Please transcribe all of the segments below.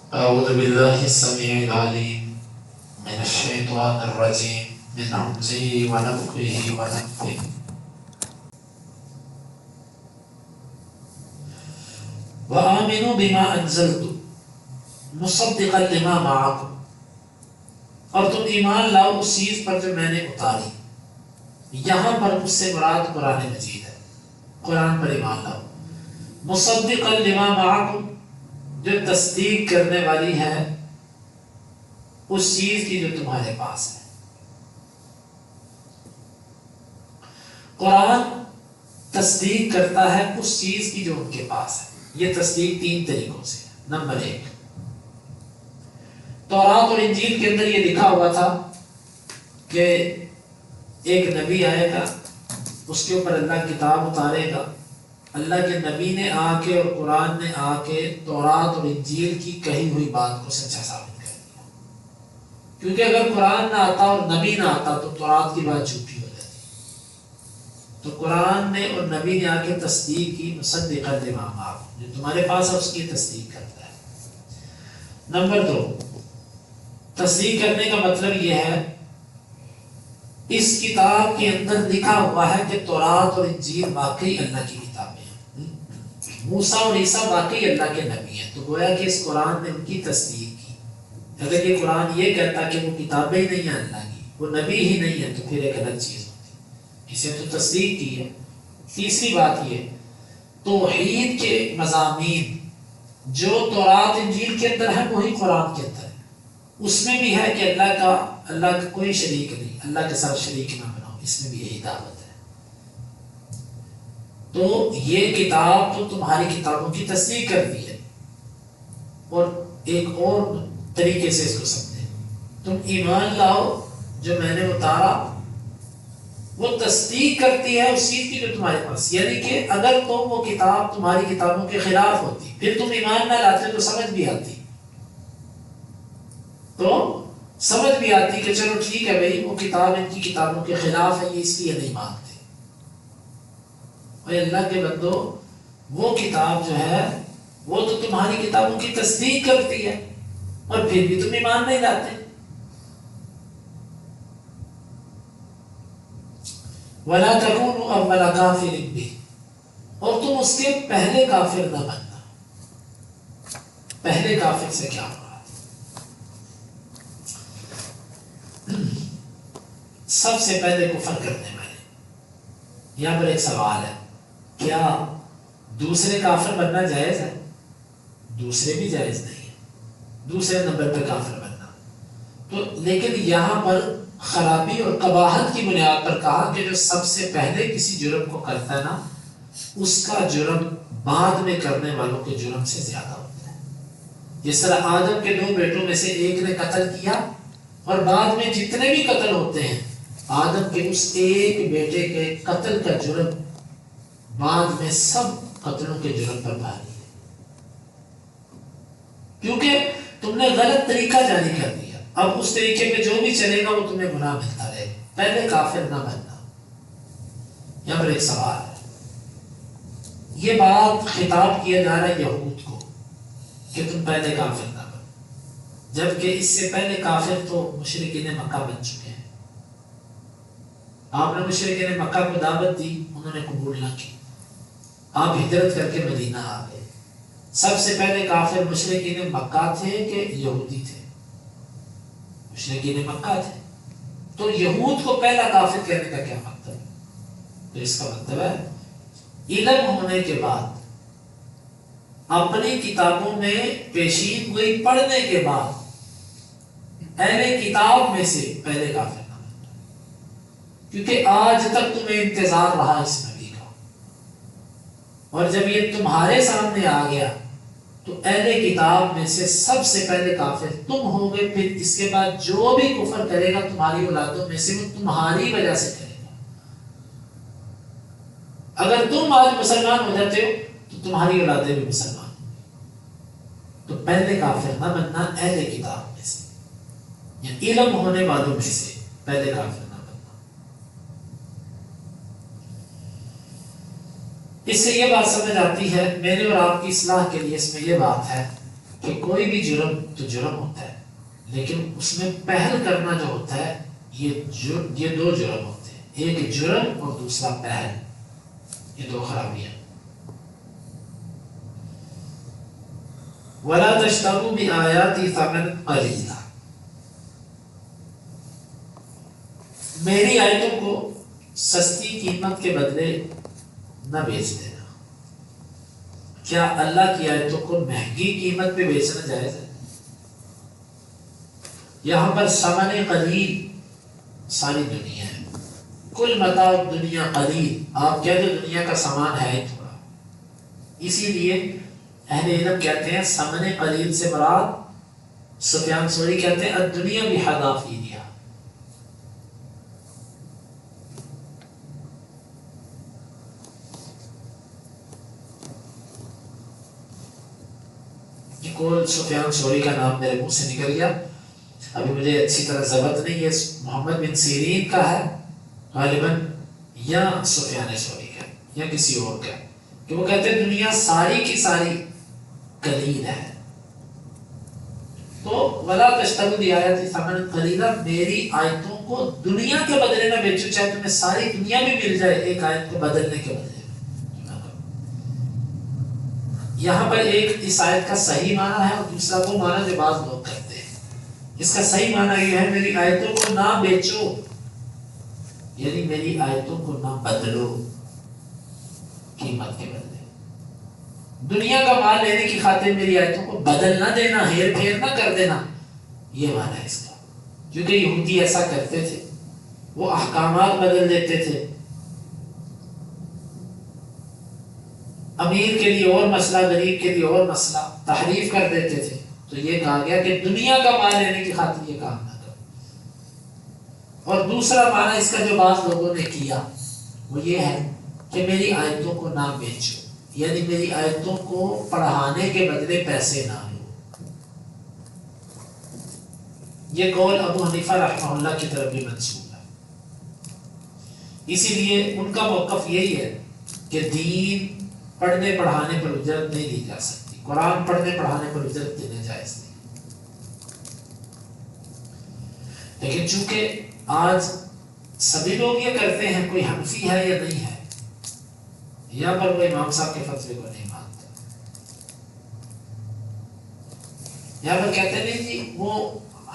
أعوذ بالله السميع العليم من الشيطان الرجيم من همزه ونفخه ونفثه. وآمنوا بما أنزلت مصدقا لما معكم، اور تم ایمان لاؤ اس چیز پر جو میں نے اتاری. یہاں پر اس سے مراد قرآن مجید ہے، قرآن پر ایمان لاؤ. مصدقا لما معکم، جو تصدیق کرنے والی ہے اس چیز کی جو تمہارے پاس ہے. قرآن تصدیق کرتا ہے اس چیز کی جو ان کے پاس ہے. یہ تصدیق تین طریقوں سے ہے. نمبر ایک، تورات اور انجیل کے اندر یہ لکھا ہوا تھا کہ ایک نبی آئے گا، اس کے اوپر اللہ کتاب اتارے گا. اللہ کے نبی نے آ کے اور قرآن نے آ کے تورات اور انجیل کی کہی ہوئی بات کو سچا ثابت کر دیا. کیونکہ اگر قرآن نہ آتا اور نبی نہ آتا تو تورات کی بات جھوٹی ہو جاتی. تو قرآن نے اور نبی نے آ کے تصدیق کی، مصدقا لما معکم، جو تمہارے پاس ہے اس کی تصدیق کرتا ہے. نمبر دو، تصدیق کرنے کا مطلب یہ ہے اس کتاب کے اندر لکھا ہوا ہے کہ تورات اور انجیل واقعی اللہ کی کتابیں ہیں، موسیٰ اور عیسیٰ واقعی اللہ کے نبی ہیں. تو گویا کہ اس قرآن نے ان کی تصدیق کی. اگر یہ قرآن یہ کہتا کہ وہ کتابیں ہی نہیں ہیں اللہ کی، وہ نبی ہی نہیں ہے، تو پھر ایک الگ چیز ہوتی. اسے تو تصدیق کی ہے. تیسری بات یہ، توحید کے مضامین جو تورات انجیل کے اندر ہے وہی قرآن کے اندر ہے. اس میں بھی ہے کہ اللہ کا کوئی شریک نہیں، اللہ کے ساتھ شریک نہ بناؤ. اس میں بھی یہی دعوت ہے. تو یہ کتاب تو تمہاری کتابوں کی تصدیق کرتی ہے. اور ایک اور طریقے سے اس کو سمجھیں، تم ایمان لاؤ جو میں نے اتارا وہ تصدیق کرتی ہے اس چیز کی جو تمہارے پاس. یعنی کہ اگر تم وہ کتاب تمہاری کتابوں کے خلاف ہوتی پھر تم ایمان نہ لاتے تو سمجھ بھی آتی، کہ چلو ٹھیک ہے بھائی وہ کتاب ان کی کتابوں کے خلاف ہے، یہ اس لیے نہیں مانتے. اور اللہ کے بندو، وہ کتاب جو ہے وہ تو تمہاری کتابوں کی تصدیق کرتی ہے اور پھر بھی تم ایمان نہیں لاتے. وَلَا تَكُونُوا أَوَّلَ كَافِرٍ بِهِ، اور تم اس کے پہلے کافر نہ بننا. پہلے کافر سے کیا ہو رہا ہے؟ سب سے پہلے کفر کرنے والے. یہاں پر ایک سوال ہے، کیا دوسرے کافر بننا جائز ہے؟ دوسرے بھی جائز نہیں ہے، دوسرے نمبر پہ کافر بننا. تو لیکن یہاں پر خرابی اور قباحت کی بنیاد پر کہا کہ جو سب سے پہلے کسی جرم کو کرتا ہے نا، اس کا جرم بعد میں کرنے والوں کے جرم سے زیادہ ہوتا ہے. جس طرح آدم کے 2 بیٹوں میں سے ایک نے قتل کیا، اور بعد میں جتنے بھی قتل ہوتے ہیں آدم کے اس ایک بیٹے کے قتل کا جرم بعد میں سب قتلوں کے جرم پر بھاری ہے. کیونکہ تم نے غلط طریقہ جاری کر دیا. اب اس طریقے پہ جو بھی چلے گا وہ تمہیں گناہ ملتا رہے گا. پہلے کافر نہ بننا. یہاں پر ایک سوال ہے، یہ بات خطاب کیا جا رہا ہے یہود کو کہ تم پہلے کافر نہ بنو، جبکہ اس سے پہلے کافر تو مشرکین مکہ بن چکے ہیں. آپ نے مشرکین مکہ کو دعوت دی، انہوں نے قبول نہ کی. آپ ہجرت کر کے مدینہ آ گئے. سب سے پہلے کافر مشرکین مکہ تھے کہ یہودی تھے؟ مشرکین مکہ تھے. تو یہود کو پہلا کافر کہنے کا کیا مطلب ہے؟ تو اس کا مطلب ہے علم ہونے کے بعد، اپنی کتابوں میں پیشین گوئی پڑھنے کے بعد اہل کتاب میں سے پہلے کافر نہ بننا. کیونکہ آج تک تمہیں انتظار رہا اس نبی کا، اور جب یہ تمہارے سامنے آ گیا تو اہل کتاب میں سے سب سے پہلے کافر تم ہو گئے. پھر اس کے بعد جو بھی کفر کرے گا تمہاری اولادوں میں سے وہ تمہاری وجہ سے کرے گا. اگر تم آج مسلمان ہو جاتے ہو تو تمہاری اولادیں بھی مسلمان ہوں گی. تو پہلے کافر نہ بننا اہل کتاب میں سے، یا علم ہونے والوں میں سے پہلے کافر نہ بننا. اس سے یہ بات سمجھ آتی ہے، میرے اور آپ کی اصلاح کے لیے اس میں یہ بات ہے کہ کوئی بھی جرم تو جرم ہوتا ہے، لیکن اس میں پہل کرنا جو ہوتا ہے یہ دو جرم ہوتے ہیں، ایک جرم اور دوسرا پہل، یہ دو خرابیاں۔ وَلَا تَشْتَرُوا بِآيَاتِي ثَمَنًا قَلِيلًا، میری آیتوں کو سستی قیمت کے بدلے نہ بیچ دینا۔ کیا اللہ کی آیتوں کو مہنگی قیمت پہ بیچنا جائز ہے؟ یہاں پر ثمن قلیل ساری دنیا ہے، کل متاع دنیا قلیل، آپ کہہ دو دنیا کا سامان ہے تھوڑا، اسی لیے اہل علم کہتے ہیں ثمن قلیل سے مراد، سفیان ثوری کہتے ہیں الدنیا بحذافیرها، کول سفیان ثوری کا نام میرے منہ سے نکل گیا، ابھی مجھے اچھی طرح ضبط نہیں ہے، محمد بن سیرین کا ہے غالباً، یا سفیان ثوری کا یا کسی اور کا، کہ وہ کہتے ہیں دنیا ساری کی ساری قلیل ہے۔ تو وَلَا تَشْتَرُوا بِآيَاتِي ثَمَنًا قَلِيلًا، میری آیتوں کو دنیا کے بدلے نہ بیچو، چاہے تمہیں ساری دنیا بھی مل جائے ایک آیت کو بدلنے کے بدلے۔ یہاں پر ایک اس آیت کا صحیح معنی ہے اور دوسرا وہ معنی جو بعض لوگ کرتے ہیں۔ اس کا صحیح معنی یہ ہے میری آیتوں کو نہ بیچو، یعنی میری آیتوں کو نہ بدلو قیمت کے بدلے، دنیا کا مال لینے کی خاطر میری آیتوں کو بدل نہ دینا، ہیر پھیر نہ کر دینا، یہ معنی ہے اس کا۔ کیونکہ یہودی ایسا کرتے تھے، وہ احکامات بدل دیتے تھے، امیر کے لیے اور مسئلہ، غریب کے لیے اور مسئلہ، تحریف کر دیتے تھے۔ تو یہ کہا گیا کہ دنیا کا مال لینے کی خاطر یہ کام نہ کرو۔ اور دوسرا معنی اس کا جو بعض لوگوں نے کیا وہ یہ ہے کہ میری آیتوں کو نہ بیچو، یعنی میری آیتوں کو پڑھانے کے بدلے پیسے نہ لو۔ یہ قول ابو حنیفہ رحمہ اللہ کی طرف بھی منسوب ہے، اسی لیے ان کا موقف یہی ہے کہ دین پڑھنے پڑھانے پر اجرت نہیں دی جا سکتی، قرآن پڑھنے پڑھانے پر اجرت دینا جائز نہیں۔ لیکن چونکہ آج سبھی لوگ یہ کرتے ہیں، کوئی حنفی ہے یا نہیں ہے، یا پر وہ امام صاحب کے فتوے کو نہیں مانتا، یا پر کہتے ہیں نہیں جی وہ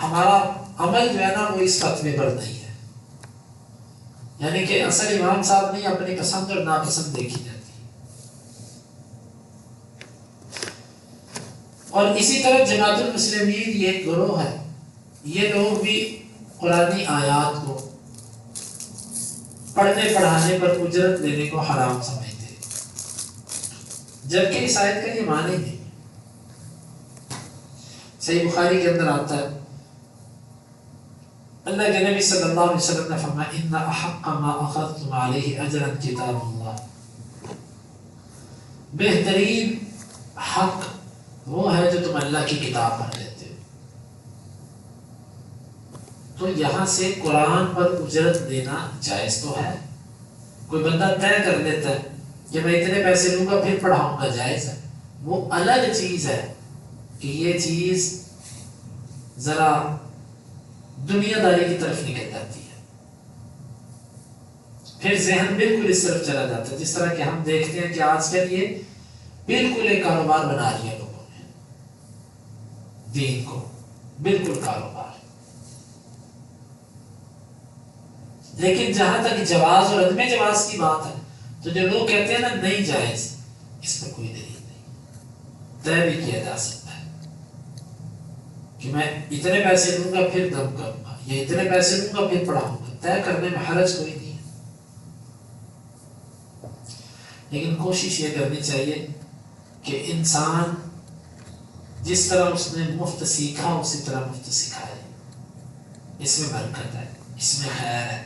ہمارا عمل جو ہے نا وہ اس فتوے پر نہیں ہے، یعنی کہ اصل امام صاحب نہیں، اپنی پسند اور ناپسند دیکھی جاتی۔ اور اسی طرح جماعت المسلمین یہ ایک گروہ ہے، یہ لوگ بھی قرآنی آیات کو پڑھنے پڑھانے پر اجرت لینے کو حرام سمجھتے ہیں، جبکہ اس آیت کا یہ معنی نہیں۔ صحیح بخاری کے اندر آتا ہے، اللہ کے نبی صلی اللہ علیہ وسلم نے فرمایا ان احق ما اخذتم علیہ اجرا کتاب اللہ، بہترین حق وہ ہے جو تم اللہ کی کتاب پڑھ لیتے ہو۔ تو یہاں سے قرآن پر اجرت دینا جائز تو ہے، کوئی بندہ طے کر لیتا ہے کہ میں اتنے پیسے لوں گا پھر پڑھاؤں گا، جائز ہے، وہ الگ چیز ہے کہ یہ چیز ذرا دنیا داری کی طرف نکل جاتی ہے، پھر ذہن بالکل اس طرف چلا جاتا ہے، جس طرح کہ ہم دیکھتے ہیں کہ آج کل یہ بالکل ایک کاروبار بنا لیا لوگوں نے، دین کو بالکل کاروبار۔ لیکن جہاں تک جواز اور عدم جواز کی بات ہے تو جو لوگ کہتے ہیں نا نہیں جائز، اس پر کوئی دلیل نہیں، طے بھی کیا جا سکتا ہے کہ میں اتنے پیسے لوں گا پھر دم کروں گا، یا اتنے پیسے لوں گا پھر پڑھاؤں گا، طے کرنے میں حرج کوئی نہیں ہے۔ لیکن کوشش یہ کرنی چاہیے کہ انسان جس طرح اس نے مفت سیکھا اسی طرح مفت سکھائے، اس میں برکت ہے، اس میں خیر ہے۔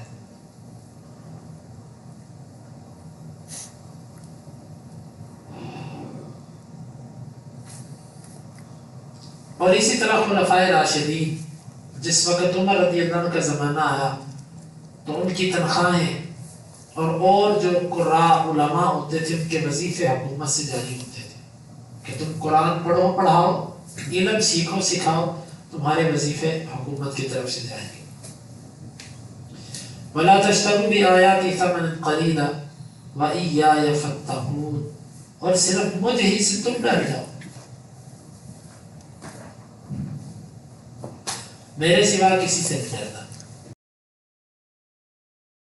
اور اسی طرح خلفائے راشدین، جس وقت عمر رضی اللہ عنہ کا زمانہ آیا تو ان کی تنخواہیں اور جو قراء علماء ہوتے تھے ان کے وظیفے حکومت سے جاری ہوتے تھے کہ تم قرآن پڑھو پڑھاؤ، علم سیکھو سکھاؤ، تمہارے وظیفے حکومت کی طرف سے جائیں گے۔ وَلَا تَشْتَرُوا بِآيَاتِي ثَمَنًا قَلِيلًا وَإِيَّايَ فَاتَّقُونِ، اور صرف مجھ ہی سے تم ڈر جاؤ، میرے سوا کسی سے نہیں ڈرنا۔